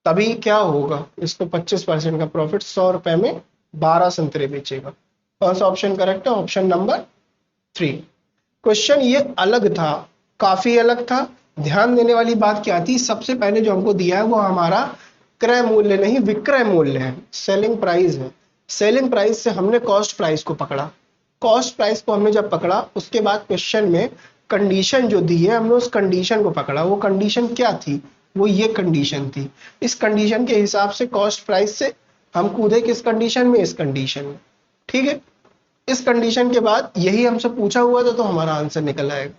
तभी क्या होगा, इसको 25% का प्रॉफिट, 100 रुपए में 12 संतरे बेचेगा। कौन सा ऑप्शन करेक्ट है, ऑप्शन नंबर 3। क्वेश्चन ये अलग था, काफी अलग था। ध्यान देने वाली बात क्या थी, सबसे पहले जो हमको दिया है वो हमारा क्रय मूल्य नहीं विक्रय मूल्य है, सेलिंग प्राइस है। सेलिंग प्राइस से हमने कॉस्ट प्राइस को पकड़ा, कॉस्ट प्राइस को हमने जब पकड़ा उसके बाद क्वेश्चन में कंडीशन जो दी है हमने उस कंडीशन को पकड़ा। वो कंडीशन क्या थी, वो ये कंडीशन थी। इस कंडीशन के हिसाब से कॉस्ट प्राइस से हम कूदे किस कंडीशन में, इस कंडीशन में। ठीक है, इस कंडीशन के बाद यही हमसे पूछा हुआ था तो हमारा आंसर निकल आएगा।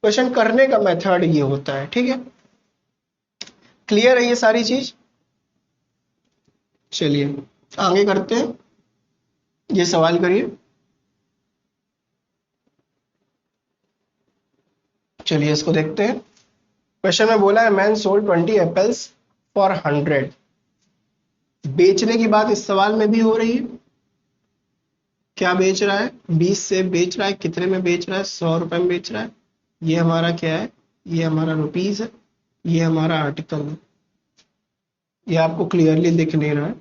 क्वेश्चन करने का मेथड ये होता है। ठीक है, क्लियर है ये सारी चीज। चलिए आगे करते हैं, ये सवाल करिए। चलिए इसको देखते हैं। क्वेश्चन में बोला है मैन सोल्ड 20 एप्पल्स फॉर 100। बेचने की बात इस सवाल में भी हो रही है। क्या बेच रहा है, 20 से बेच रहा है, कितने में बेच रहा है, 100 रुपए में बेच रहा है। ये हमारा क्या है, ये हमारा रुपीज है, ये हमारा आर्टिकल है। ये आपको क्लियरली दिख नहीं रहा है,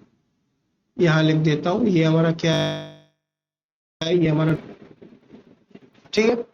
यहाँ लिख देता हूँ, ये हमारा क्या है, ये हमारा, ठीक है।